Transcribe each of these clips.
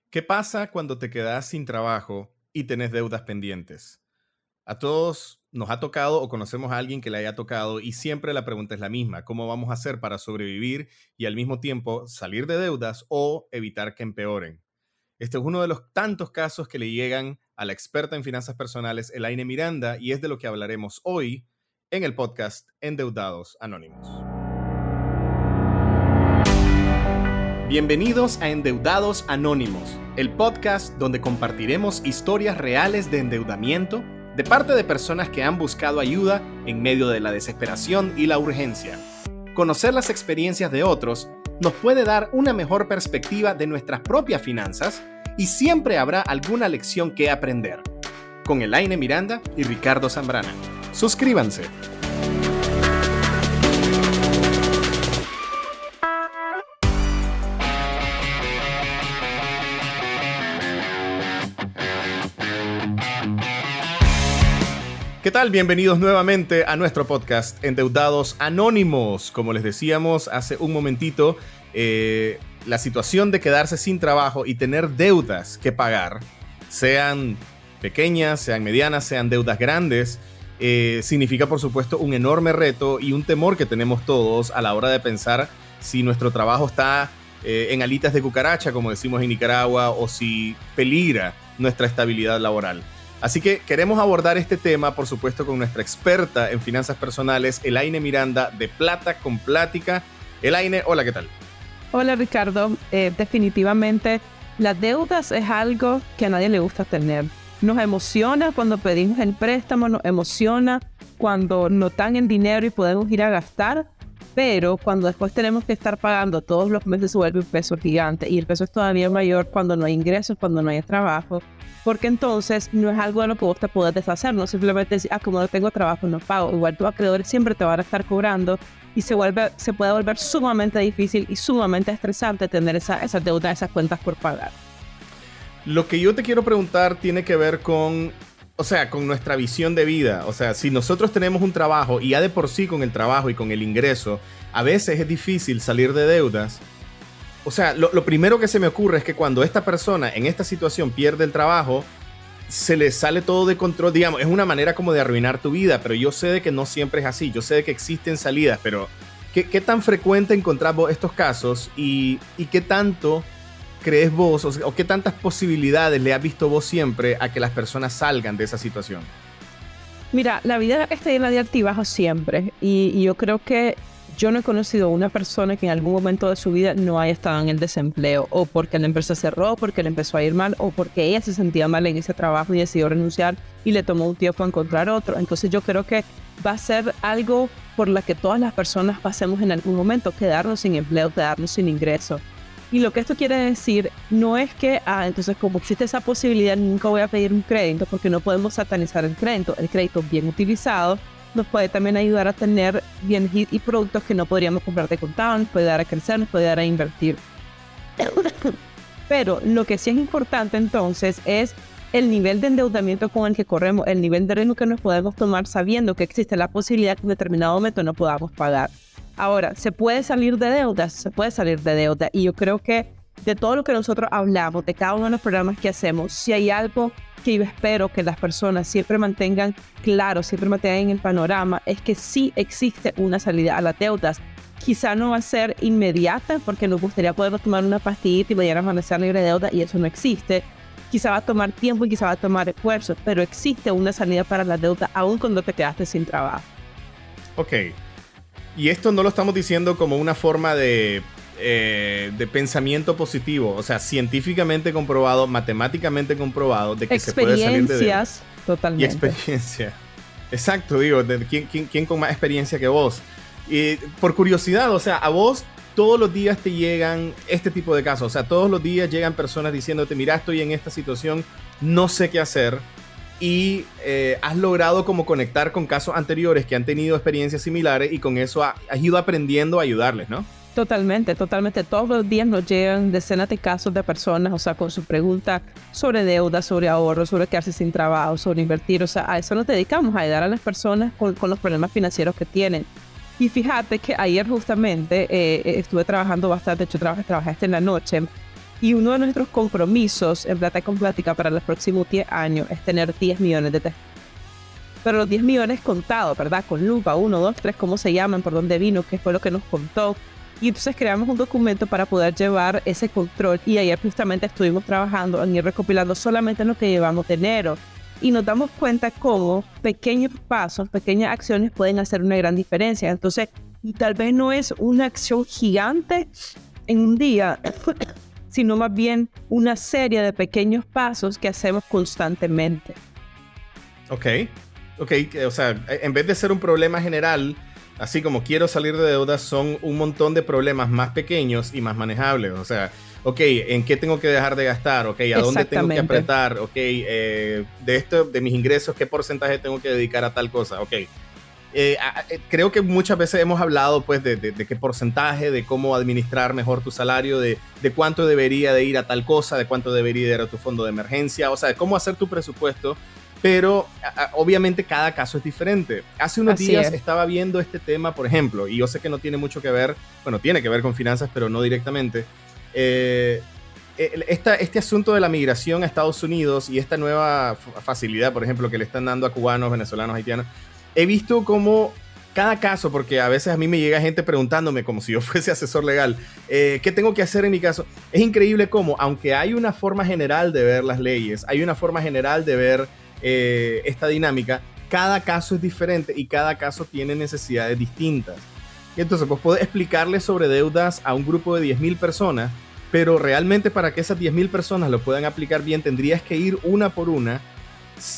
¿Qué pasa cuando te quedas sin trabajo y tenés deudas pendientes? A todos nos ha tocado o conocemos a alguien que le haya tocado y siempre la pregunta es la misma: ¿cómo vamos a hacer para sobrevivir y al mismo tiempo salir de deudas o evitar que empeoren? Este es uno de los tantos casos que le llegan a la experta en finanzas personales, Elaine Miranda, y es de lo que hablaremos hoy en el podcast Endeudados Anónimos. Bienvenidos a Endeudados Anónimos, el podcast donde compartiremos historias reales de endeudamiento de parte de personas que han buscado ayuda en medio de la desesperación y la urgencia. Conocer las experiencias de otros nos puede dar una mejor perspectiva de nuestras propias finanzas y siempre habrá alguna lección que aprender. Con Elaine Miranda y Ricardo Zambrana. Suscríbanse. ¿Qué tal? Bienvenidos nuevamente a nuestro podcast Endeudados Anónimos. Como les decíamos hace un momentito, la situación de quedarse sin trabajo y tener deudas que pagar, sean pequeñas, sean medianas, sean deudas grandes, significa por supuesto un enorme reto y un temor que tenemos todos a la hora de pensar si nuestro trabajo está en alitas de cucaracha, como decimos en Nicaragua, o si peligra nuestra estabilidad laboral. Así que queremos abordar este tema, por supuesto, con nuestra experta en finanzas personales, Elaine Miranda, de Plata con Plática. Elaine, hola, ¿qué tal? Hola, Ricardo. Definitivamente, las deudas es algo que a nadie le gusta tener. Nos emociona cuando pedimos el préstamo, nos emociona cuando nos dan el dinero y podemos ir a gastar, pero cuando después tenemos que estar pagando todos los meses se vuelve un peso gigante y el peso es todavía mayor cuando no hay ingresos, cuando no hay trabajo. Porque entonces no es algo de lo que vos te podés deshacer, no simplemente decir, como no tengo trabajo, no pago. Igual tus acreedores siempre te van a estar cobrando y se puede volver sumamente difícil y sumamente estresante tener esas deudas, esas cuentas por pagar. Lo que yo te quiero preguntar tiene que ver con nuestra visión de vida. O sea, si nosotros tenemos un trabajo y ya de por sí con el trabajo y con el ingreso, a veces es difícil salir de deudas. O sea, lo primero que se me ocurre es que cuando esta persona en esta situación pierde el trabajo, se le sale todo de control. Digamos, es una manera como de arruinar tu vida, pero yo sé de que no siempre es así. Yo sé de que existen salidas, pero ¿qué tan frecuente encontrás vos estos casos y qué tanto crees vos o qué tantas posibilidades le has visto vos siempre a que las personas salgan de esa situación? Mira, la vida está llena de altibajos siempre y yo creo que yo no he conocido a una persona que en algún momento de su vida no haya estado en el desempleo, o porque la empresa cerró, porque le empezó a ir mal, o porque ella se sentía mal en ese trabajo y decidió renunciar y le tomó un tiempo a encontrar otro. Entonces yo creo que va a ser algo por la que todas las personas pasemos en algún momento, quedarnos sin empleo, quedarnos sin ingreso. Y lo que esto quiere decir no es que, entonces como existe esa posibilidad, nunca voy a pedir un crédito, porque no podemos satanizar el crédito. El crédito bien utilizado nos puede también ayudar a tener bienes y productos que no podríamos comprar de contado, nos puede dar a crecer, nos puede dar a invertir. Pero lo que sí es importante entonces es el nivel de endeudamiento con el que corremos, el nivel de riesgo que nos podemos tomar sabiendo que existe la posibilidad que en determinado momento no podamos pagar. Ahora, ¿se puede salir de deudas? Se puede salir de deuda y yo creo que de todo lo que nosotros hablamos, de cada uno de los programas que hacemos, si hay algo que yo espero que las personas siempre mantengan claro, siempre mantengan en el panorama, es que sí existe una salida a las deudas. Quizá no va a ser inmediata porque nos gustaría poder tomar una pastillita y mañana amanecer libre de deuda y eso no existe. Quizá va a tomar tiempo y quizá va a tomar esfuerzo, pero existe una salida para la deuda aún cuando te quedaste sin trabajo. Ok. Y esto no lo estamos diciendo como una forma de pensamiento positivo, o sea, científicamente comprobado, matemáticamente comprobado de que se puede salir de deudas. Totalmente. Y experiencia. Exacto, digo, ¿quién con más experiencia que vos? Y por curiosidad, o sea, a vos todos los días te llegan este tipo de casos, o sea, todos los días llegan personas diciéndote, mira, estoy en esta situación, no sé qué hacer. Y has logrado como conectar con casos anteriores que han tenido experiencias similares y con eso has ido aprendiendo a ayudarles, ¿no? Totalmente. Todos los días nos llegan decenas de casos de personas, o sea, con su pregunta sobre deuda, sobre ahorro, sobre quedarse sin trabajo, sobre invertir. O sea, a eso nos dedicamos, a ayudar a las personas con los problemas financieros que tienen. Y fíjate que ayer justamente estuve trabajando bastante, de hecho trabajé hasta en la noche Y uno de nuestros compromisos en Plata con Plática para los próximos 10 años es tener 10 millones de testigos. Pero los 10 millones contados, ¿verdad? Con lupa, 1, 2, 3, cómo se llaman, por dónde vino, qué fue lo que nos contó. Y entonces creamos un documento para poder llevar ese control. Y ayer justamente estuvimos trabajando en ir recopilando solamente lo que llevamos de enero. Y nos damos cuenta cómo pequeños pasos, pequeñas acciones pueden hacer una gran diferencia. Entonces, tal vez no es una acción gigante en un día, sino más bien una serie de pequeños pasos que hacemos constantemente. Ok, o sea, en vez de ser un problema general, así como quiero salir de deudas, son un montón de problemas más pequeños y más manejables. O sea, ok, ¿en qué tengo que dejar de gastar? Ok, ¿a dónde tengo que apretar? Ok, de mis ingresos, ¿qué porcentaje tengo que dedicar a tal cosa? Ok. Creo que muchas veces hemos hablado pues de qué porcentaje, de cómo administrar mejor tu salario, de cuánto debería de ir a tal cosa, de cuánto debería ir a tu fondo de emergencia, o sea, de cómo hacer tu presupuesto, pero obviamente cada caso es diferente. Hace unos días estaba viendo este tema, por ejemplo, y yo sé que no tiene mucho que ver, bueno, tiene que ver con finanzas, pero no directamente. Este asunto de la migración a Estados Unidos y esta nueva facilidad, por ejemplo, que le están dando a cubanos, venezolanos, haitianos, he visto como cada caso, porque a veces a mí me llega gente preguntándome como si yo fuese asesor legal, ¿qué tengo que hacer en mi caso? Es increíble cómo, aunque hay una forma general de ver las leyes, hay una forma general de ver esta dinámica, cada caso es diferente y cada caso tiene necesidades distintas. Y entonces, pues puedes explicarle sobre deudas a un grupo de 10,000 personas, pero realmente para que esas 10,000 personas lo puedan aplicar bien, tendrías que ir una por una,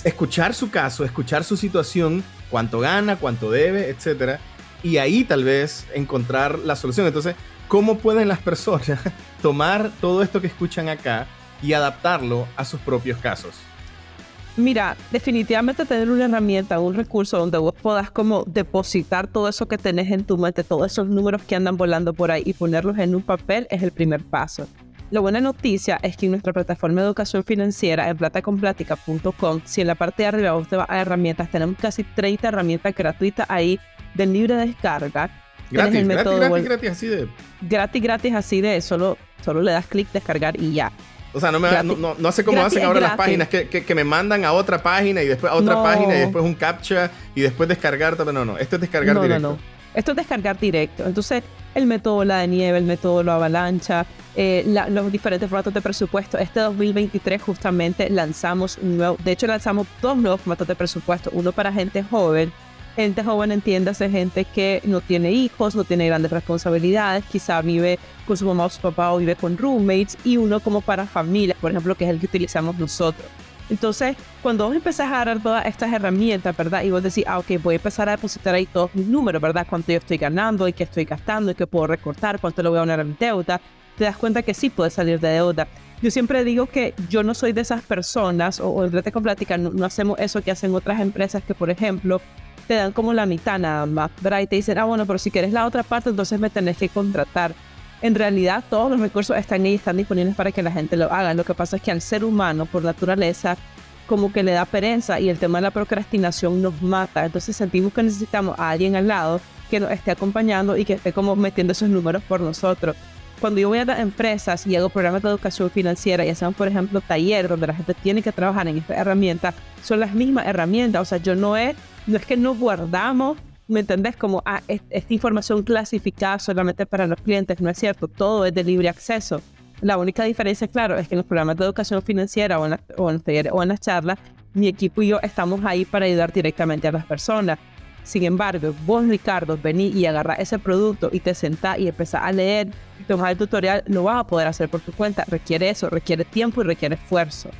escuchar su caso, escuchar su situación, cuánto gana, cuánto debe, etcétera, y ahí tal vez encontrar la solución. Entonces, ¿cómo pueden las personas tomar todo esto que escuchan acá y adaptarlo a sus propios casos? Mira, definitivamente tener una herramienta, un recurso donde vos puedas como depositar todo eso que tenés en tu mente, todos esos números que andan volando por ahí y ponerlos en un papel es el primer paso. La buena noticia es que en nuestra plataforma de educación financiera en plataconplatica.com, si en la parte de arriba vos te vas a herramientas, tenemos casi 30 herramientas gratuitas ahí de libre descarga. Gratis, gratis, así de... Gratis, así de, solo le das clic, descargar y ya. O sea, no sé cómo hacen ahora las páginas que me mandan a otra página y después a otra página y después un captcha y después descargar. No, esto es descargar directo. No. Esto es descargar directo. Entonces, el método bola de nieve, el método la avalancha, los diferentes formatos de presupuesto. Este 2023 justamente lanzamos lanzamos 2 nuevos formatos de presupuesto. Uno para gente joven. Gente joven, entiéndase, gente que no tiene hijos, no tiene grandes responsabilidades, quizá vive con su mamá o su papá o vive con roommates, y uno como para familias, por ejemplo, que es el que utilizamos nosotros. Entonces, cuando vos empezás a agarrar todas estas herramientas, ¿verdad? Y vos decís, ok, voy a empezar a depositar ahí todos mis números, ¿verdad? Cuánto yo estoy ganando y qué estoy gastando y qué puedo recortar, cuánto le voy a poner a mi deuda. Te das cuenta que sí puedes salir de deuda. Yo siempre digo que yo no soy de esas personas, o en Plata con Plática no hacemos eso que hacen otras empresas que, por ejemplo, te dan como la mitad nada más, ¿verdad? Y te dicen, bueno, pero si quieres la otra parte, entonces me tenés que contratar. En realidad, todos los recursos están ahí, están disponibles para que la gente lo haga. Lo que pasa es que al ser humano, por naturaleza, como que le da pereza y el tema de la procrastinación nos mata. Entonces sentimos que necesitamos a alguien al lado que nos esté acompañando y que esté como metiendo esos números por nosotros. Cuando yo voy a las empresas y hago programas de educación financiera y hacemos, por ejemplo, taller donde la gente tiene que trabajar en estas herramientas, son las mismas herramientas. O sea, no es que no guardamos, ¿me entendés? Como esta información clasificada solamente para los clientes, no es cierto, todo es de libre acceso. La única diferencia, claro, es que en los programas de educación financiera o en los talleres o en las charlas, mi equipo y yo estamos ahí para ayudar directamente a las personas. Sin embargo, vos, Ricardo, venís y agarrás ese producto y te sentás y empezás a leer y tomar el tutorial, lo vas a poder hacer por tu cuenta. Requiere eso, requiere tiempo y requiere esfuerzo.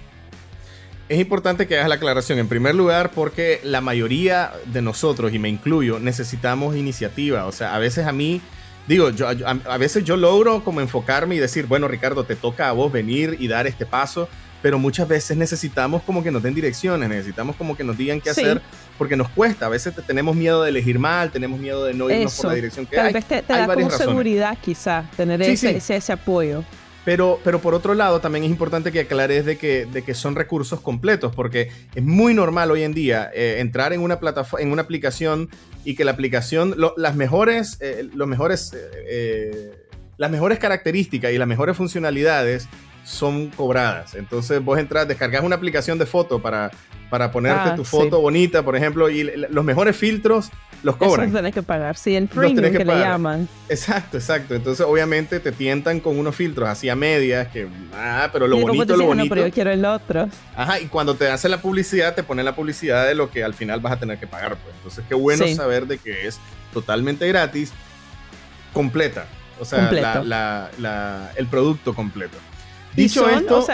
Es importante que hagas la aclaración, en primer lugar, porque la mayoría de nosotros, y me incluyo, necesitamos iniciativa. O sea, a veces a mí, a veces yo logro como enfocarme y decir, bueno, Ricardo, te toca a vos venir y dar este paso, pero muchas veces necesitamos como que nos den direcciones, necesitamos como que nos digan qué hacer, porque nos cuesta. A veces tenemos miedo de elegir mal, tenemos miedo de no irnos por la dirección que hay. Tal vez te da como seguridad quizás tener ese apoyo. Pero por otro lado, también es importante que aclares de que son recursos completos, porque es muy normal hoy en día entrar en una plataforma, en una aplicación, y que la aplicación, las mejores características y las mejores funcionalidades son cobradas. Entonces vos entras, descargas una aplicación de foto para ponerte tu foto bonita, por ejemplo, y los mejores filtros los cobran. Eso tenés que pagar, sí, en premium que le llaman. Exacto. Entonces, obviamente, te tientan con unos filtros así a medias, pero lo bonito, lo bonito. No, pero yo quiero el otro. Ajá, y cuando te hacen la publicidad, te ponen la publicidad de lo que al final vas a tener que pagar, pues. Entonces, qué bueno saber de que es totalmente gratis, completa. O sea, el producto completo. Dicho esto,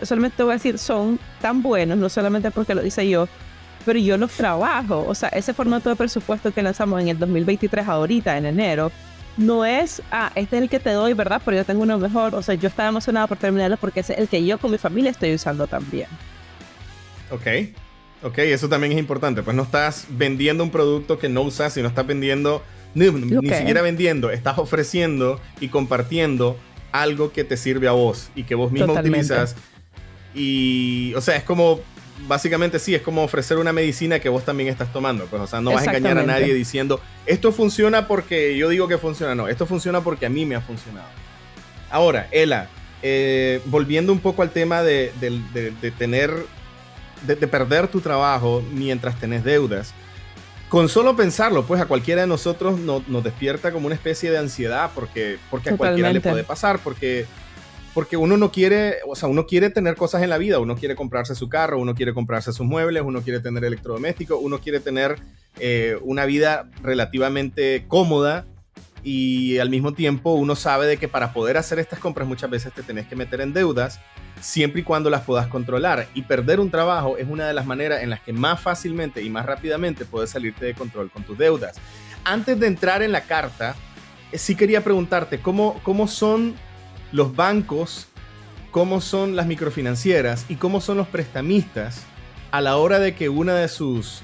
solamente te voy a decir, son tan buenos, no solamente porque lo dice yo, pero yo los trabajo. O sea, ese formato de presupuesto que lanzamos en el 2023 ahorita, en enero, no es, este es el que te doy, ¿verdad? Pero yo tengo uno mejor. O sea, yo estaba emocionada por terminarlo porque es el que yo con mi familia estoy usando también. Ok, eso también es importante. Pues no estás vendiendo un producto que no usas, sino estás vendiendo, ni siquiera vendiendo, estás ofreciendo y compartiendo algo que te sirve a vos y que vos mismo utilizas. Y, o sea, es como, básicamente sí, es como ofrecer una medicina que vos también estás tomando. Pues, o sea, no vas a engañar a nadie diciendo, esto funciona porque yo digo que funciona. No, esto funciona porque a mí me ha funcionado. Ahora, Ela, volviendo un poco al tema de perder tu trabajo mientras tenés deudas. Con solo pensarlo, pues a cualquiera de nosotros nos despierta como una especie de ansiedad porque a cualquiera le puede pasar, porque uno no quiere, o sea, uno quiere tener cosas en la vida, uno quiere comprarse su carro, uno quiere comprarse sus muebles, uno quiere tener electrodomésticos, uno quiere tener una vida relativamente cómoda y al mismo tiempo uno sabe de que para poder hacer estas compras muchas veces te tenés que meter en deudas siempre y cuando las puedas controlar, y perder un trabajo es una de las maneras en las que más fácilmente y más rápidamente puedes salirte de control con tus deudas. Antes de entrar en la carta, sí quería preguntarte cómo son los bancos, cómo son las microfinancieras y cómo son los prestamistas a la hora de que uno de sus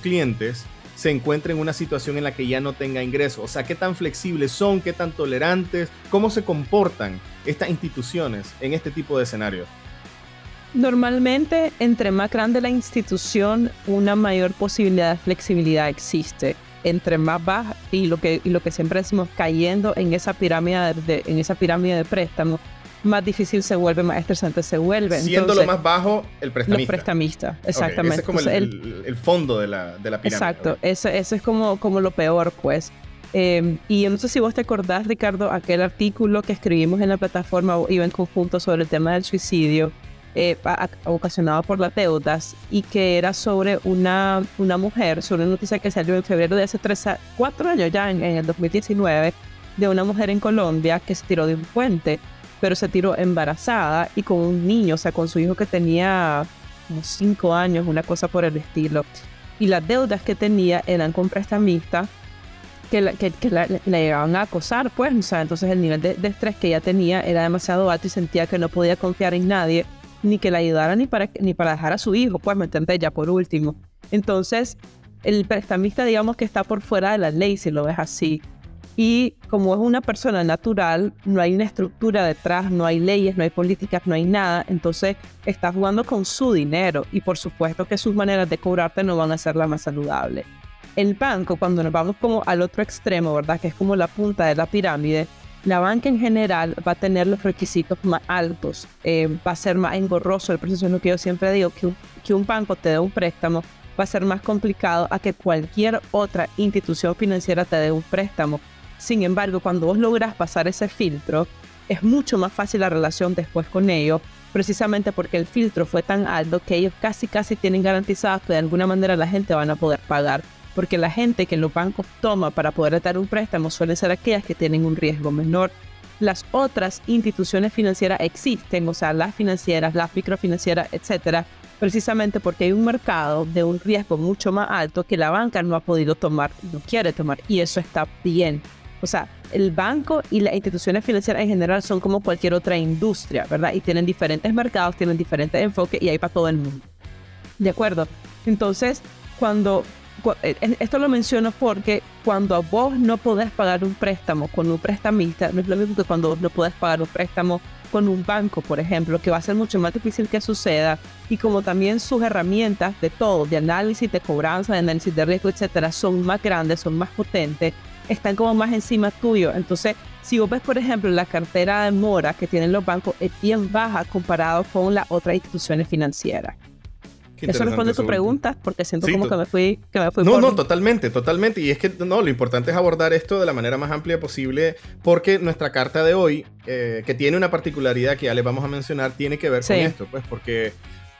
clientes se encuentre en una situación en la que ya no tenga ingresos. O sea, qué tan flexibles son, qué tan tolerantes, cómo se comportan estas instituciones en este tipo de escenarios. Normalmente, entre más grande la institución, una mayor posibilidad de flexibilidad existe. Entre más baja, y lo que siempre decimos, cayendo en esa pirámide de préstamos, más difícil se vuelve, más estresante se vuelve. Siendo lo más bajo, el prestamista. Los prestamistas, exactamente. Okay, ese es como el fondo de la pirámide. Exacto, okay. Ese es como lo peor, pues. Y yo no sé si vos te acordás, Ricardo, aquel artículo que escribimos en la plataforma iba en conjunto sobre el tema del suicidio ocasionado por las deudas, y que era sobre una mujer, sobre una noticia que salió en febrero de hace 4 años ya, en el 2019, de una mujer en Colombia que se tiró de un puente, pero se tiró embarazada y con un niño, o sea, con su hijo que tenía como 5 años, una cosa por el estilo. Y las deudas que tenía eran con prestamistas que la llegaban a acosar, pues, o sea, entonces el nivel de estrés que ella tenía era demasiado alto y sentía que no podía confiar en nadie, ni que la ayudara ni para dejar a su hijo, pues, ¿me entiendes? Ya por último. Entonces, el prestamista, digamos que está por fuera de la ley, si lo ves así. Y como es una persona natural, no hay una estructura detrás, no hay leyes, no hay políticas, no hay nada. Entonces, está jugando con su dinero y por supuesto que sus maneras de cobrarte no van a ser las más saludables. El banco, cuando nos vamos como al otro extremo, ¿verdad? Que es como la punta de la pirámide, la banca en general va a tener los requisitos más altos, va a ser más engorroso el proceso. Es lo que yo siempre digo, que un banco te dé un préstamo va a ser más complicado a que cualquier otra institución financiera te dé un préstamo. Sin embargo, cuando vos logras pasar ese filtro, es mucho más fácil la relación después con ellos, precisamente porque el filtro fue tan alto que ellos casi tienen garantizado que de alguna manera la gente van a poder pagar. Porque la gente que los bancos toma para poder dar un préstamo suelen ser aquellas que tienen un riesgo menor. Las otras instituciones financieras existen, o sea, las financieras, las microfinancieras, etcétera, precisamente porque hay un mercado de un riesgo mucho más alto que la banca no ha podido tomar, no quiere tomar, y eso está bien. O sea, el banco y las instituciones financieras en general son como cualquier otra industria, ¿verdad? Y tienen diferentes mercados, tienen diferentes enfoques y hay para todo el mundo. ¿De acuerdo? Entonces, esto lo menciono porque cuando vos no podés pagar un préstamo con un prestamista, no es lo mismo que cuando vos no podés pagar un préstamo con un banco, por ejemplo, que va a ser mucho más difícil que suceda, y como también sus herramientas de todo, de análisis, de cobranza, de análisis de riesgo, etcétera, son más grandes, son más potentes. están como más encima tuyo. Entonces, si vos ves, por ejemplo, la cartera de mora que tienen los bancos es bien baja comparado con las otras instituciones financieras. Eso responde a tu pregunta, porque siento como que me fui No, totalmente. Y es que lo importante es abordar esto de la manera más amplia posible, porque nuestra carta de hoy, que tiene una particularidad que ya les vamos a mencionar, tiene que ver con esto, pues, porque,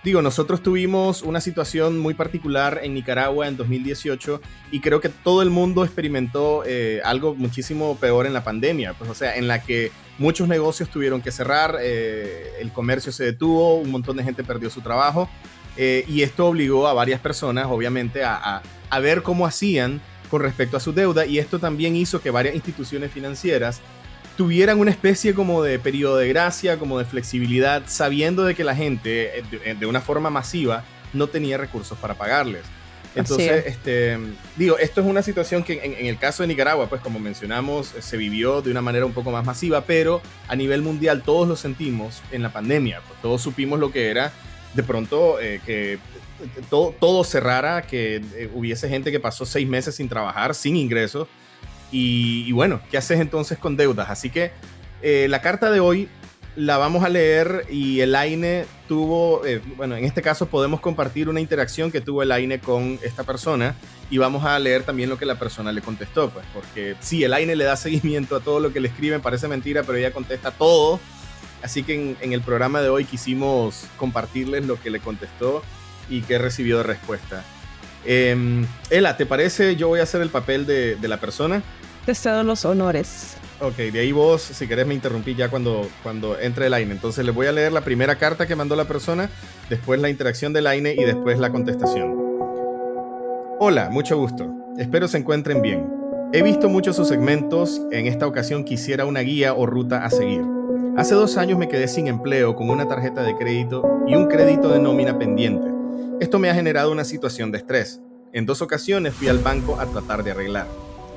nosotros tuvimos una situación muy particular en Nicaragua en 2018 y creo que todo el mundo experimentó algo muchísimo peor en la pandemia, pues, o sea, en la que muchos negocios tuvieron que cerrar, el comercio se detuvo, un montón de gente perdió su trabajo. Y esto obligó a varias personas, obviamente, a ver cómo hacían con respecto a su deuda, y esto también hizo que varias instituciones financieras tuvieran una especie como de periodo de gracia, como de flexibilidad, sabiendo de que la gente, de una forma masiva, no tenía recursos para pagarles. Entonces, esto es una situación que en el caso de Nicaragua, pues como mencionamos, se vivió de una manera un poco más masiva, pero a nivel mundial todos lo sentimos en la pandemia, pues todos supimos lo que era de pronto que todo cerrara, que hubiese gente que pasó 6 meses sin trabajar, sin ingresos, y bueno, ¿qué haces entonces con deudas? Así que la carta de hoy la vamos a leer, y el AINE tuvo, en este caso podemos compartir una interacción que tuvo el AINE con esta persona, y vamos a leer también lo que la persona le contestó, pues, porque sí, el AINE le da seguimiento a todo lo que le escriben, parece mentira, pero ella contesta todo. Así que en el programa de hoy quisimos compartirles lo que le contestó y qué recibió de respuesta. Ela, ¿te parece? Yo voy a hacer el papel de la persona. Te cedo los honores. Ok, de ahí vos, si querés, me interrumpí ya cuando entre el AINE. Entonces les voy a leer la primera carta que mandó la persona, después la interacción del AINE y después la contestación. Hola, mucho gusto. Espero se encuentren bien. He visto muchos sus segmentos. En esta ocasión quisiera una guía o ruta a seguir. Hace 2 años me quedé sin empleo con una tarjeta de crédito y un crédito de nómina pendiente. Esto me ha generado una situación de estrés. En 2 ocasiones fui al banco a tratar de arreglar,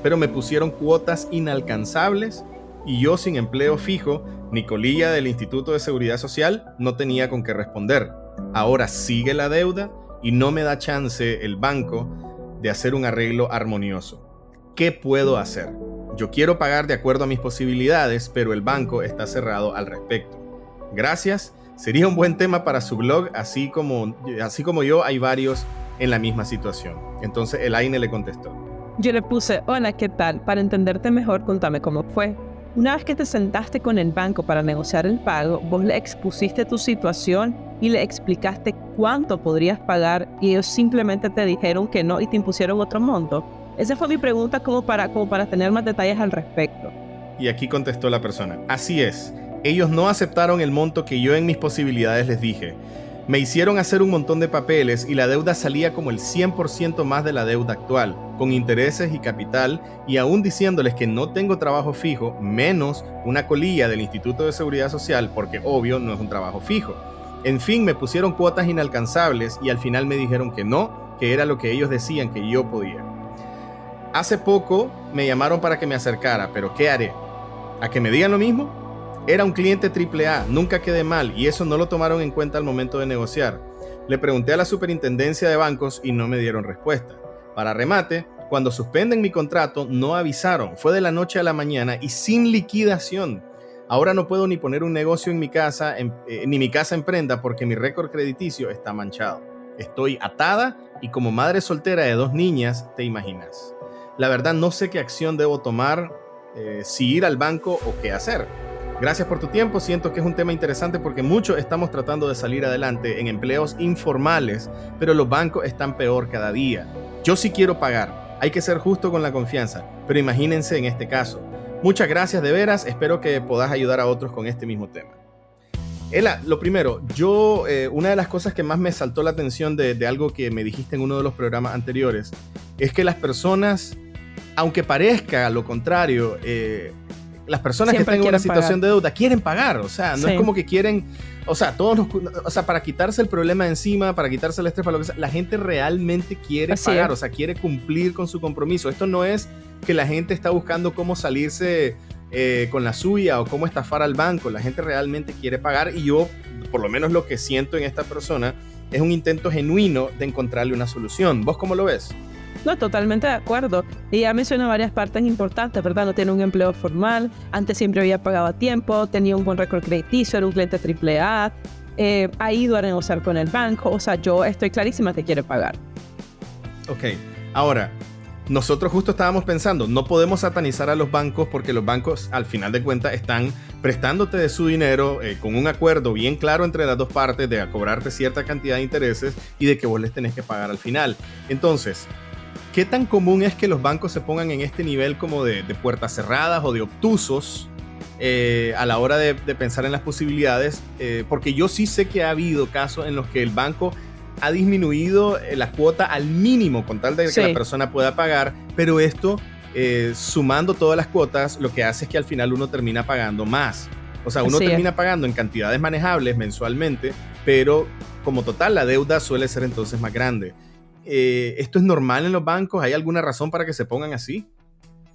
pero me pusieron cuotas inalcanzables y yo, sin empleo fijo ni colilla del Instituto de Seguridad Social, no tenía con qué responder. Ahora sigue la deuda y no me da chance el banco de hacer un arreglo armonioso. ¿Qué puedo hacer? Yo quiero pagar de acuerdo a mis posibilidades, pero el banco está cerrado al respecto. Gracias. Sería un buen tema para su blog, así como yo, hay varios en la misma situación. Entonces el AINE le contestó. Yo le puse, hola, ¿qué tal? Para entenderte mejor, contame cómo fue. Una vez que te sentaste con el banco para negociar el pago, vos le expusiste tu situación y le explicaste cuánto podrías pagar, y ellos simplemente te dijeron que no y te impusieron otro monto. Esa fue mi pregunta como para tener más detalles al respecto. Y aquí contestó la persona. Así es. Ellos no aceptaron el monto que yo en mis posibilidades les dije. Me hicieron hacer un montón de papeles y la deuda salía como el 100% más de la deuda actual, con intereses y capital, y aún diciéndoles que no tengo trabajo fijo, menos una colilla del Instituto de Seguridad Social, porque obvio no es un trabajo fijo. En fin, me pusieron cuotas inalcanzables y al final me dijeron que no, que era lo que ellos decían que yo podía. Hace poco me llamaron para que me acercara, pero ¿qué haré? ¿A que me digan lo mismo? Era un cliente AAA, nunca quedé mal, y eso no lo tomaron en cuenta al momento de negociar. Le pregunté a la superintendencia de bancos y no me dieron respuesta. Para remate, cuando suspenden mi contrato no avisaron, fue de la noche a la mañana y sin liquidación. Ahora no puedo ni poner un negocio en mi casa, ni mi casa en prenda, porque mi récord crediticio está manchado. Estoy atada y como madre soltera de 2 niñas, te imaginas. La verdad no sé qué acción debo tomar, si ir al banco o qué hacer. Gracias por tu tiempo, siento que es un tema interesante porque muchos estamos tratando de salir adelante en empleos informales, pero los bancos están peor cada día. Yo sí quiero pagar, hay que ser justo con la confianza, pero imagínense en este caso. Muchas gracias de veras, espero que puedas ayudar a otros con este mismo tema. Ela, lo primero, una de las cosas que más me saltó la atención de algo que me dijiste en uno de los programas anteriores, es que las personas, aunque parezca lo contrario, las personas siempre que están en una situación de deuda quieren pagar, o sea, no es como que quieren, o sea, para quitarse el problema de encima, para quitarse el estrés, para lo que sea, la gente realmente quiere pagar, o sea, quiere cumplir con su compromiso. Esto no es que la gente está buscando cómo salirse con la suya o cómo estafar al banco. La gente realmente quiere pagar, y yo, por lo menos lo que siento en esta persona, es un intento genuino de encontrarle una solución. ¿Vos cómo lo ves? No, totalmente de acuerdo. Ella menciona varias partes importantes, ¿verdad? No tiene un empleo formal, antes siempre había pagado a tiempo, tenía un buen récord crediticio, era un cliente AAA, ha ido a negociar con el banco, o sea, yo estoy clarísima que quiere pagar. Ok, ahora, nosotros justo estábamos pensando, no podemos satanizar a los bancos porque los bancos al final de cuentas están prestándote de su dinero con un acuerdo bien claro entre las dos partes de cobrarte cierta cantidad de intereses y de que vos les tenés que pagar al final. Entonces, ¿qué tan común es que los bancos se pongan en este nivel como de puertas cerradas o de obtusos a la hora de pensar en las posibilidades? Porque yo sí sé que ha habido casos en los que el banco ha disminuido la cuota al mínimo con tal de que la persona pueda pagar, pero esto, sumando todas las cuotas, lo que hace es que al final uno termina pagando más. O sea, uno termina pagando en cantidades manejables mensualmente, pero como total la deuda suele ser entonces más grande. ¿Esto es normal en los bancos? ¿Hay alguna razón para que se pongan así?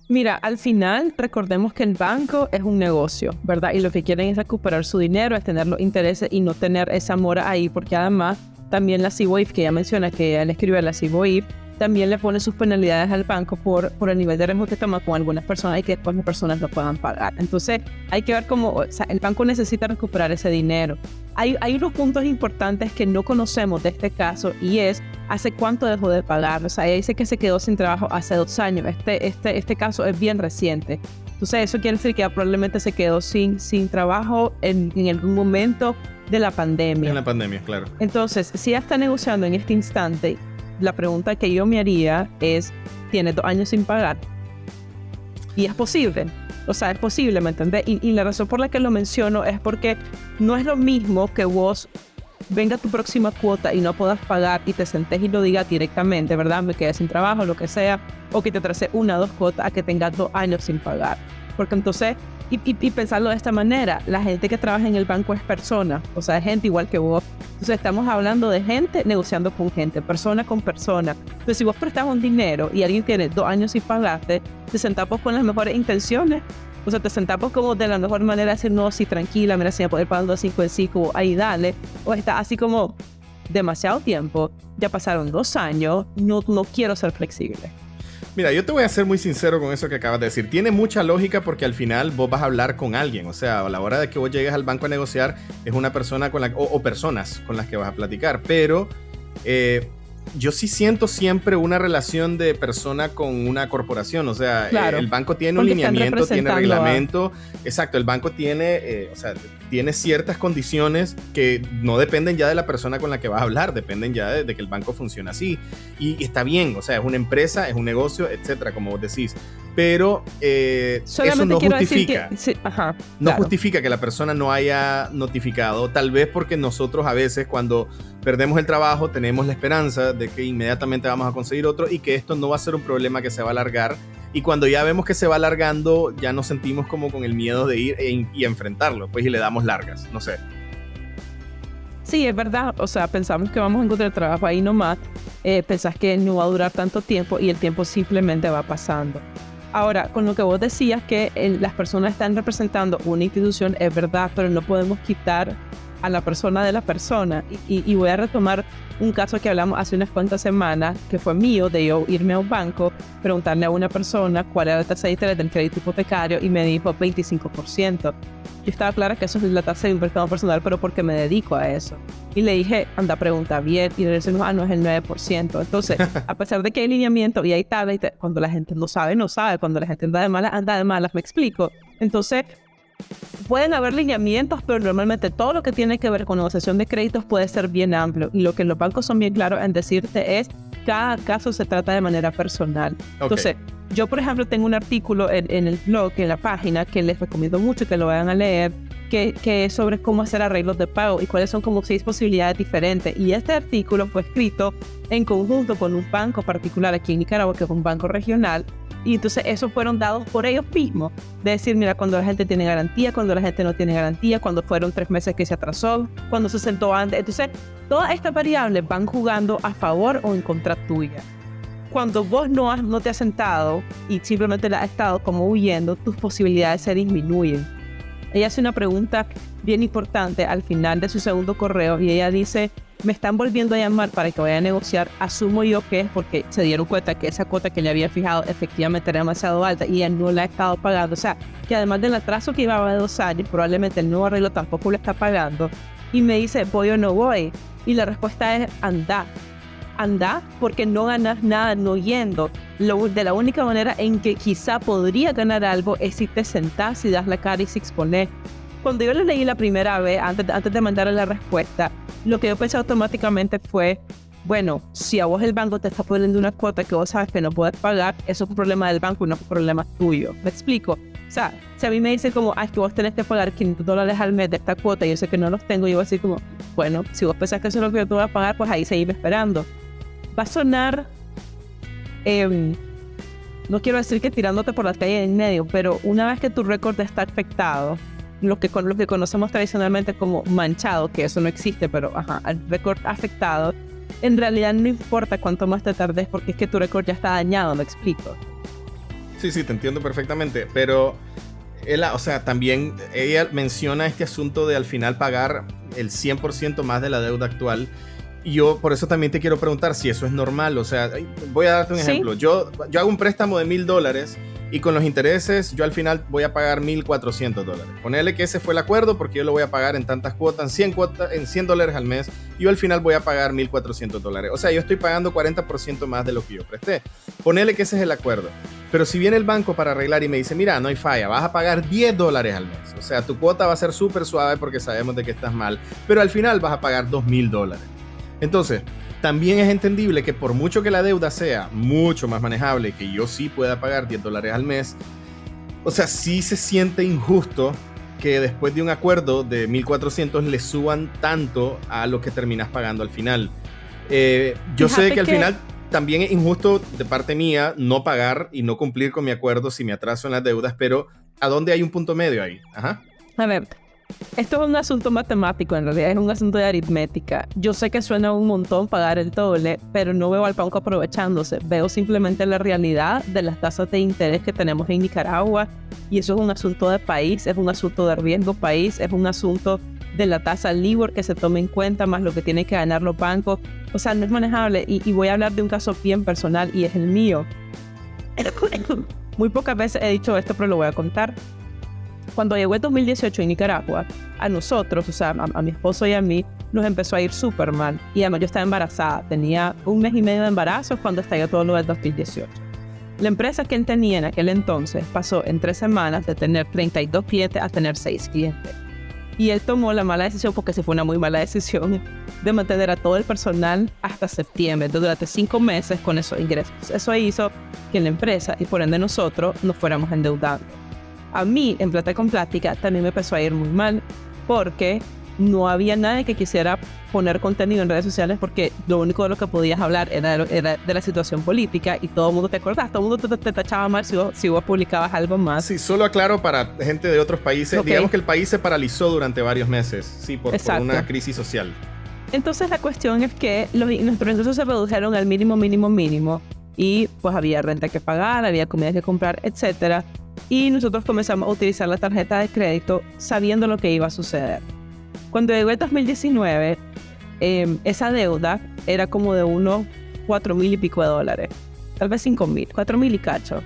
Mira, al final recordemos que el banco es un negocio, ¿verdad? Y lo que quieren es recuperar su dinero, es tener los intereses y no tener esa mora ahí, porque además también la CBOIF, que ya menciona que él escribe a la CBOIF, también le pone sus penalidades al banco por el nivel de riesgo que toma con algunas personas y que después las personas no puedan pagar. Entonces hay que ver cómo, o sea, el banco necesita recuperar ese dinero. Hay unos puntos importantes que no conocemos de este caso y es hace cuánto dejó de pagar. O sea, ella dice que se quedó sin trabajo hace 2 años. Este caso es bien reciente. Entonces eso quiere decir que probablemente se quedó sin trabajo en algún momento de la pandemia. En la pandemia, claro. Entonces, si ella está negociando en este instante, la pregunta que yo me haría es, ¿tiene 2 años sin pagar? Y es posible. O sea, es posible, ¿me entendés? Y la razón por la que lo menciono es porque no es lo mismo que vos venga tu próxima cuota y no puedas pagar y te sentes y lo digas directamente, ¿verdad? Me quedé sin trabajo, lo que sea, o que te trace 1 o 2 cuotas a que tengas 2 años sin pagar. Porque entonces, y pensarlo de esta manera, la gente que trabaja en el banco es persona, o sea, es gente igual que vos. Entonces estamos hablando de gente negociando con gente, persona con persona. Entonces si vos prestás un dinero y alguien tiene 2 años sin pagarte, te sentamos con las mejores intenciones. O sea, te sentamos como de la mejor manera de decir, no, sí, tranquila, mira, si me puedo ir pagando 5 en 5, ahí dale. O está así como demasiado tiempo, ya pasaron 2 años, no quiero ser flexible. Mira, yo te voy a ser muy sincero con eso que acabas de decir. Tiene mucha lógica porque al final vos vas a hablar con alguien. O sea, a la hora de que vos llegues al banco a negociar, es una persona con la o personas con las que vas a platicar. Pero yo sí siento siempre una relación de persona con una corporación. O sea, claro, el banco tiene un lineamiento, tiene reglamento. Exacto, el banco tiene, o sea, tiene ciertas condiciones que no dependen ya de la persona con la que vas a hablar, dependen ya de que el banco funciona así. Y está bien, o sea, es una empresa, es un negocio, etcétera, como vos decís. Pero eso no justifica. No justifica que la persona no haya notificado. Tal vez porque nosotros a veces cuando perdemos el trabajo tenemos la esperanza de que inmediatamente vamos a conseguir otro y que esto no va a ser un problema que se va a alargar. Y cuando ya vemos que se va alargando, ya nos sentimos como con el miedo de ir y enfrentarlo, pues, y le damos largas, no sé. Sí, es verdad, o sea, pensamos que vamos a encontrar trabajo ahí nomás, pensás que no va a durar tanto tiempo y el tiempo simplemente va pasando. Ahora, con lo que vos decías que las personas están representando una institución, es verdad, pero no podemos quitar a la persona de la persona. Y voy a retomar un caso que hablamos hace unas cuantas semanas, que fue mío, de yo irme a un banco, preguntarle a una persona cuál era la tasa de interés del crédito hipotecario y me dijo 25%. Yo estaba clara que eso es la tasa de un préstamo personal, pero porque me dedico a eso. Y le dije, anda, pregunta bien. Y le decimos, no es el 9%. Entonces, a pesar de que hay lineamiento y hay tabla, cuando la gente no sabe, no sabe. Cuando la gente anda de malas, me explico. Entonces, pueden haber lineamientos, pero normalmente todo lo que tiene que ver con negociación de créditos puede ser bien amplio. Y lo que los bancos son bien claros en decirte es, cada caso se trata de manera personal. Okay. Entonces, yo, por ejemplo, tengo un artículo en el blog, en la página, que les recomiendo mucho que lo vayan a leer, que es sobre cómo hacer arreglos de pago y cuáles son como 6 posibilidades diferentes. Y este artículo fue escrito en conjunto con un banco particular aquí en Nicaragua, que es un banco regional. Y entonces esos fueron dados por ellos mismos. De decir, mira, cuando la gente tiene garantía, cuando la gente no tiene garantía, cuando fueron 3 meses que se atrasó, cuando se sentó antes. Entonces, todas estas variables van jugando a favor o en contra tuya. Cuando vos no te has sentado y simplemente la has estado como huyendo, tus posibilidades se disminuyen. Ella hace una pregunta bien importante al final de su segundo correo y ella dice, me están volviendo a llamar para que vaya a negociar, asumo yo que es porque se dieron cuenta que esa cuota que le había fijado efectivamente era demasiado alta y él no la ha estado pagando. O sea, que además del atraso que llevaba de 2 años, probablemente el nuevo arreglo tampoco lo está pagando. Y me dice, ¿voy o no voy? Y la respuesta es, anda. Anda, porque no ganas nada no yendo. De la única manera en que quizá podría ganar algo es si te sentás y das la cara y se expones. Cuando yo lo leí la primera vez, antes de mandarle la respuesta, lo que yo pensé automáticamente fue, bueno, si a vos el banco te está poniendo una cuota que vos sabes que no puedes pagar, eso es un problema del banco y no es un problema tuyo. ¿Me explico? O sea, si a mí me dice como, es que vos tenés que pagar $500 al mes de esta cuota y yo sé que no los tengo, yo voy a decir como, bueno, si vos pensás que eso es lo que yo te voy a pagar, pues ahí seguime esperando. Va a sonar, no quiero decir que tirándote por la calle en medio, pero una vez que tu récord está afectado, lo que conocemos tradicionalmente como manchado, que eso no existe, pero el récord afectado, en realidad no importa cuánto más te tardes porque es que tu récord ya está dañado, ¿me explico? Sí, te entiendo perfectamente, pero también ella menciona este asunto de al final pagar el 100% más de la deuda actual. Y yo por eso también te quiero preguntar si eso es normal. O sea, voy a darte un ejemplo. Yo hago un préstamo de $1,000 y con los intereses yo al final voy a pagar $1,400. Ponele que ese fue el acuerdo porque yo lo voy a pagar en tantas cuotas, en $100 al mes. Y yo al final voy a pagar $1,400. O sea, yo estoy pagando 40% más de lo que yo presté. Ponele que ese es el acuerdo. Pero si viene el banco para arreglar y me dice, mira, no hay falla, vas a pagar $10 al mes. O sea, tu cuota va a ser súper suave porque sabemos de que estás mal. Pero al final vas a pagar $2,000. Entonces, también es entendible que por mucho que la deuda sea mucho más manejable, que yo sí pueda pagar $10 al mes, o sea, sí se siente injusto que después de un acuerdo de 1,400 le suban tanto a lo que terminas pagando al final. Yo sé que al final también es injusto de parte mía no pagar y no cumplir con mi acuerdo si me atraso en las deudas, pero ¿a dónde hay un punto medio ahí? A ver, esto es un asunto matemático, en realidad es un asunto de aritmética. Yo sé que suena un montón pagar el doble, pero no veo al banco aprovechándose. Veo simplemente la realidad de las tasas de interés que tenemos en Nicaragua y eso es un asunto de país, es un asunto de riesgo país, es un asunto de la tasa LIBOR que se tome en cuenta más lo que tienen que ganar los bancos. O sea, no es manejable y voy a hablar de un caso bien personal y es el mío. Muy pocas veces he dicho esto, pero lo voy a contar. Cuando llegó el 2018 en Nicaragua, a nosotros, o sea, a mi esposo y a mí, nos empezó a ir súper mal. Y además yo estaba embarazada, tenía 1 mes y medio de embarazo cuando estalló todo lo del 2018. La empresa que él tenía en aquel entonces pasó en 3 semanas de tener 32 clientes a tener 6 clientes. Y él tomó la mala decisión, porque se fue una muy mala decisión, de mantener a todo el personal hasta septiembre, durante 5 meses con esos ingresos. Eso hizo que la empresa, y por ende nosotros, nos fuéramos endeudando. A mí, en Plata con Plática, también me empezó a ir muy mal porque no había nadie que quisiera poner contenido en redes sociales porque lo único de lo que podías hablar era de la situación política y todo el mundo te acordás, todo el mundo te tachaba mal si vos publicabas algo más. Sí, solo aclaro para gente de otros países, okay. Digamos que el país se paralizó durante varios meses, sí, por una crisis social. Entonces la cuestión es que nuestros ingresos se redujeron al mínimo y pues había renta que pagar, había comida que comprar, etcétera. Y nosotros comenzamos a utilizar la tarjeta de crédito sabiendo lo que iba a suceder. Cuando llegó el 2019, esa deuda era como de unos $4,000 y pico, tal vez $5,000, $4,000 y cacho.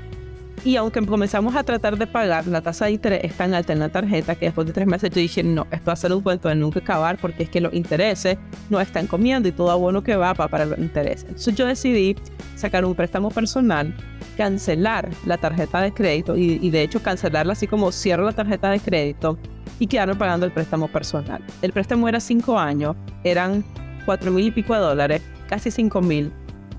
Y aunque comenzamos a tratar de pagar, la tasa de interés es tan alta en la tarjeta que después de 3 meses yo dije, no, esto va a ser un cuento de nunca acabar porque es que los intereses nos están comiendo y todo abono que va para los intereses. Entonces yo decidí sacar un préstamo personal, cancelar la tarjeta de crédito y de hecho cancelarla así como cierro la tarjeta de crédito y quedarme pagando el préstamo personal. El préstamo era 5 años, eran $4,000 y pico, casi $5,000.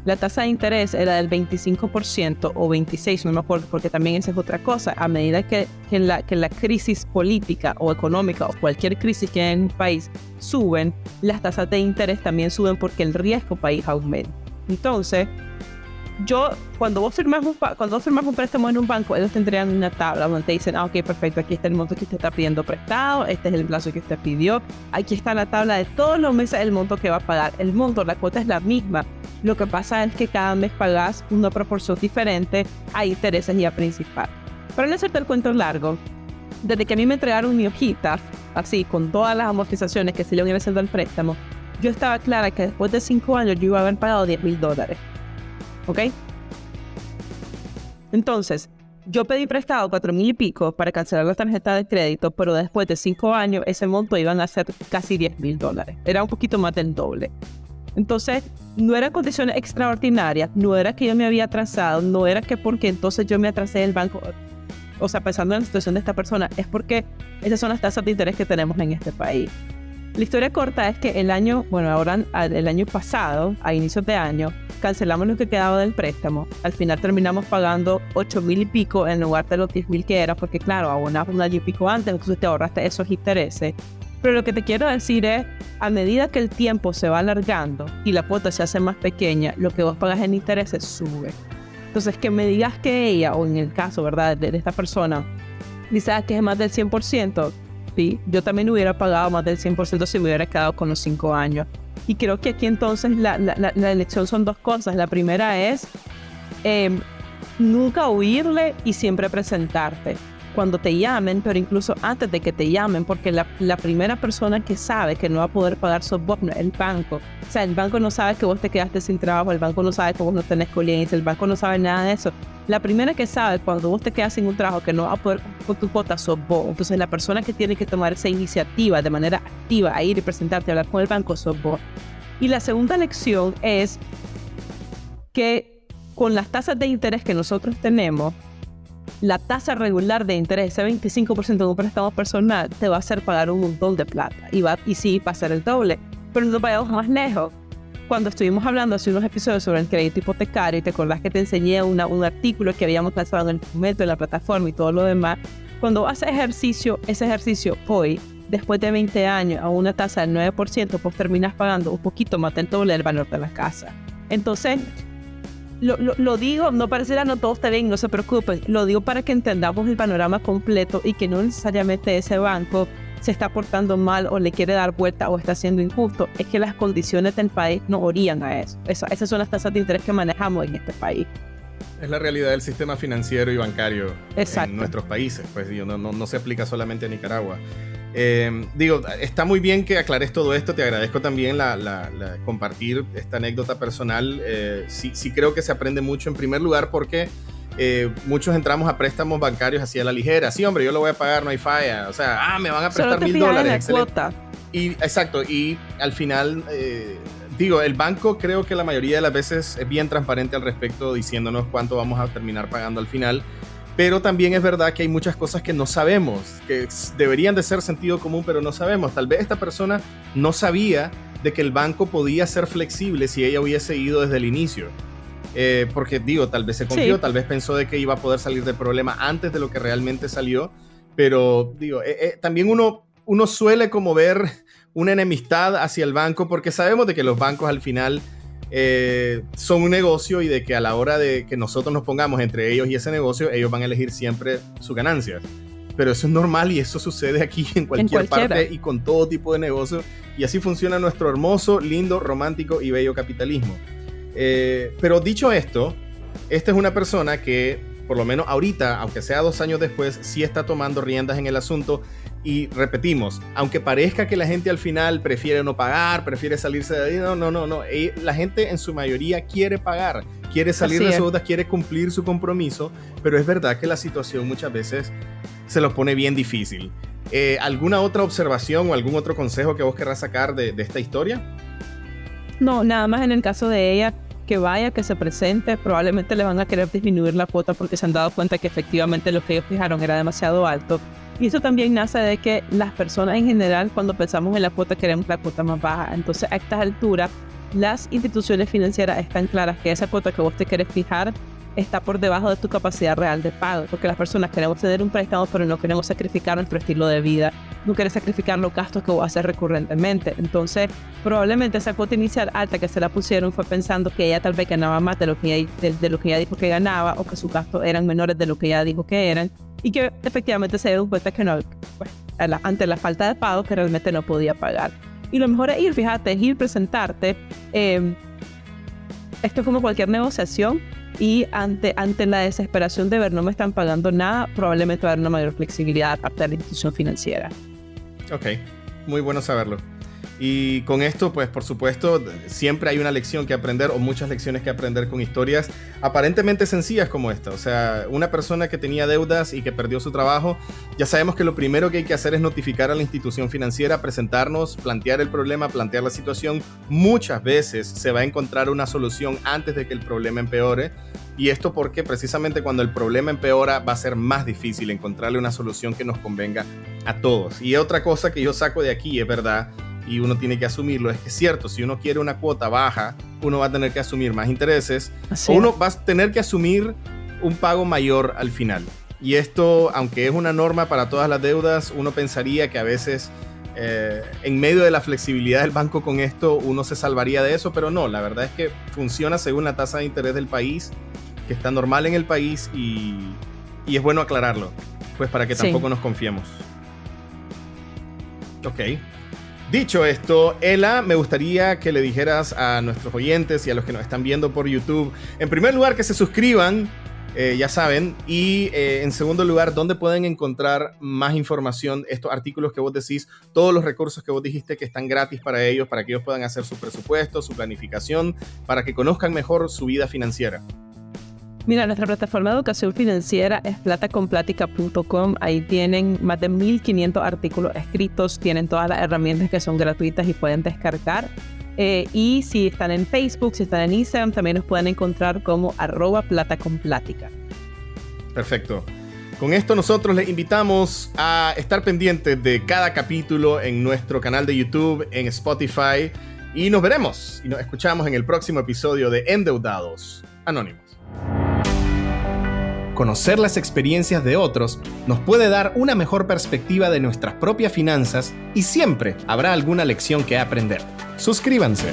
La tasa de interés era del 25% o 26%, no me acuerdo, porque también esa es otra cosa. A medida que la crisis política o económica o cualquier crisis que hay en un país suben, las tasas de interés también suben porque el riesgo país aumenta. Entonces, cuando vos firmas un préstamo en un banco, ellos tendrían una tabla donde te dicen, ok, perfecto, aquí está el monto que usted está pidiendo prestado, este es el plazo que usted pidió, aquí está la tabla de todos los meses el monto que va a pagar. El monto, la cuota es la misma. Lo que pasa es que cada mes pagás una proporción diferente a intereses y a principal. Para no hacerte el cuento largo, desde que a mí me entregaron mi hojita, así, con todas las amortizaciones que se le iban haciendo al préstamo, yo estaba clara que después de 5 años yo iba a haber pagado $10,000. ¿Ok? Entonces, yo pedí prestado 4,000 y pico para cancelar la tarjeta de crédito, pero después de 5 años ese monto iban a ser casi $10,000. Era un poquito más del doble. Entonces, no eran condiciones extraordinarias, no era que yo me había atrasado, no era que porque entonces yo me atrasé del banco. O sea, pensando en la situación de esta persona, es porque esas son las tasas de interés que tenemos en este país. La historia corta es que el año pasado, a inicios de año, cancelamos lo que quedaba del préstamo. Al final terminamos pagando 8,000 y pico en lugar de los 10,000 que era, porque claro, abonabas un año y pico antes, entonces te ahorraste esos intereses. Pero lo que te quiero decir es, a medida que el tiempo se va alargando y la cuota se hace más pequeña, lo que vos pagas en intereses sube. Entonces, que me digas que ella, o en el caso, ¿verdad?, de esta persona, dice que es más del 100%, sí, yo también hubiera pagado más del 100% si me hubiera quedado con los 5 años. Y creo que aquí entonces la elección son dos cosas. La primera es nunca huirle y siempre presentarte cuando te llamen, pero incluso antes de que te llamen, porque la primera persona que sabe que no va a poder pagar sos vos, no es el banco. O sea, el banco no sabe que vos te quedaste sin trabajo, el banco no sabe que vos no tenés clientes, el banco no sabe nada de eso. La primera que sabe cuando vos te quedas sin un trabajo que no va a poder con tu cuota sos vos. Entonces la persona que tiene que tomar esa iniciativa de manera activa a ir y presentarte a hablar con el banco sos vos. Y la segunda lección es que con las tasas de interés que nosotros tenemos, la tasa regular de interés, ese 25% de un préstamo personal, te va a hacer pagar un montón de plata. Y sí, va a ser el doble. Pero no vayamos más lejos. Cuando estuvimos hablando hace unos episodios sobre el crédito hipotecario, y te acordás que te enseñé un artículo que habíamos lanzado en el documento, en la plataforma y todo lo demás, cuando haces ese ejercicio hoy, después de 20 años, a una tasa del 9%, pues terminas pagando un poquito más del doble del valor de la casa. Entonces, lo digo, no pareciera no todo está bien, no se preocupen, lo digo para que entendamos el panorama completo y que no necesariamente ese banco se está portando mal o le quiere dar vuelta o está siendo injusto, es que las condiciones del país no orillan a eso. Esas son las tasas de interés que manejamos en este país. Es la realidad del sistema financiero y bancario. Exacto. En nuestros países, pues no se aplica solamente a Nicaragua. Está muy bien que aclares todo esto, te agradezco también compartir esta anécdota personal. Sí creo que se aprende mucho en primer lugar porque muchos entramos a préstamos bancarios así a la ligera. Sí, hombre, yo lo voy a pagar, no hay falla. O sea, me van a prestar $1,000. Cuota. Exacto, y al final, el banco creo que la mayoría de las veces es bien transparente al respecto, diciéndonos cuánto vamos a terminar pagando al final. Pero también es verdad que hay muchas cosas que no sabemos, que deberían de ser sentido común, pero no sabemos. Tal vez esta persona no sabía de que el banco podía ser flexible si ella hubiese ido desde el inicio. Porque tal vez se confió, sí. Tal vez pensó de que iba a poder salir del problema antes de lo que realmente salió. Pero también uno suele como ver una enemistad hacia el banco porque sabemos de que los bancos al final son un negocio y de que a la hora de que nosotros nos pongamos entre ellos y ese negocio, ellos van a elegir siempre sus ganancias. Pero eso es normal y eso sucede aquí en cualquier parte y con todo tipo de negocio. Y así funciona nuestro hermoso, lindo, romántico y bello capitalismo. Pero dicho esto, esta es una persona que, por lo menos ahorita, aunque sea 2 años después, sí está tomando riendas en el asunto. Y repetimos, aunque parezca que la gente al final prefiere no pagar, prefiere salirse de ahí, no. La gente en su mayoría quiere pagar, quiere salir de sus deudas, quiere cumplir su compromiso, pero es verdad que la situación muchas veces se los pone bien difícil. ¿Alguna otra observación o algún otro consejo que vos querrás sacar de esta historia? No, nada más en el caso de ella, que vaya, que se presente, probablemente le van a querer disminuir la cuota porque se han dado cuenta que efectivamente lo que ellos fijaron era demasiado alto. Y eso también nace de que las personas en general, cuando pensamos en la cuota, queremos la cuota más baja. Entonces, a estas alturas, las instituciones financieras están claras que esa cuota que vos te querés fijar está por debajo de tu capacidad real de pago, porque las personas queremos tener un préstamo, pero no queremos sacrificar nuestro estilo de vida, no querés sacrificar los gastos que vos haces recurrentemente. Entonces, probablemente esa cuota inicial alta que se la pusieron fue pensando que ella tal vez ganaba más de lo que ella dijo que ganaba, o que sus gastos eran menores de lo que ella dijo que eran, y que efectivamente se dieron cuenta que no, pues, ante la falta de pago, que realmente no podía pagar. Y lo mejor es ir, presentarte. Esto es como cualquier negociación, y ante la desesperación de ver no me están pagando nada, probablemente va a haber una mayor flexibilidad aparte de la institución financiera. Ok, muy bueno saberlo. Y con esto, pues por supuesto, siempre hay una lección que aprender o muchas lecciones que aprender con historias aparentemente sencillas como esta. O sea, una persona que tenía deudas y que perdió su trabajo, ya sabemos que lo primero que hay que hacer es notificar a la institución financiera, presentarnos, plantear el problema, plantear la situación. Muchas veces se va a encontrar una solución antes de que el problema empeore. Y esto porque precisamente cuando el problema empeora va a ser más difícil encontrarle una solución que nos convenga a todos. Y otra cosa que yo saco de aquí, es verdad, y uno tiene que asumirlo, es que es cierto, si uno quiere una cuota baja, uno va a tener que asumir más intereses, o uno va a tener que asumir un pago mayor al final. Y esto, aunque es una norma para todas las deudas, uno pensaría que a veces en medio de la flexibilidad del banco con esto, uno se salvaría de eso, pero no, la verdad es que funciona según la tasa de interés del país, que está normal en el país, y es bueno aclararlo, pues para que tampoco nos confiemos. Ok. Dicho esto, Ela, me gustaría que le dijeras a nuestros oyentes y a los que nos están viendo por YouTube, en primer lugar, que se suscriban, ya saben, y en segundo lugar, ¿dónde pueden encontrar más información? Estos artículos que vos decís, todos los recursos que vos dijiste que están gratis para ellos, para que ellos puedan hacer su presupuesto, su planificación, para que conozcan mejor su vida financiera. Mira, nuestra plataforma de educación financiera es plataconplatica.com. Ahí tienen más de 1,500 artículos escritos, tienen todas las herramientas que son gratuitas y pueden descargar. Y si están en Facebook, si están en Instagram, también nos pueden encontrar como @plataconplatica. Perfecto. Con esto nosotros les invitamos a estar pendientes de cada capítulo en nuestro canal de YouTube, en Spotify, y nos veremos y nos escuchamos en el próximo episodio de Endeudados Anónimos. Conocer las experiencias de otros nos puede dar una mejor perspectiva de nuestras propias finanzas y siempre habrá alguna lección que aprender. Suscríbanse.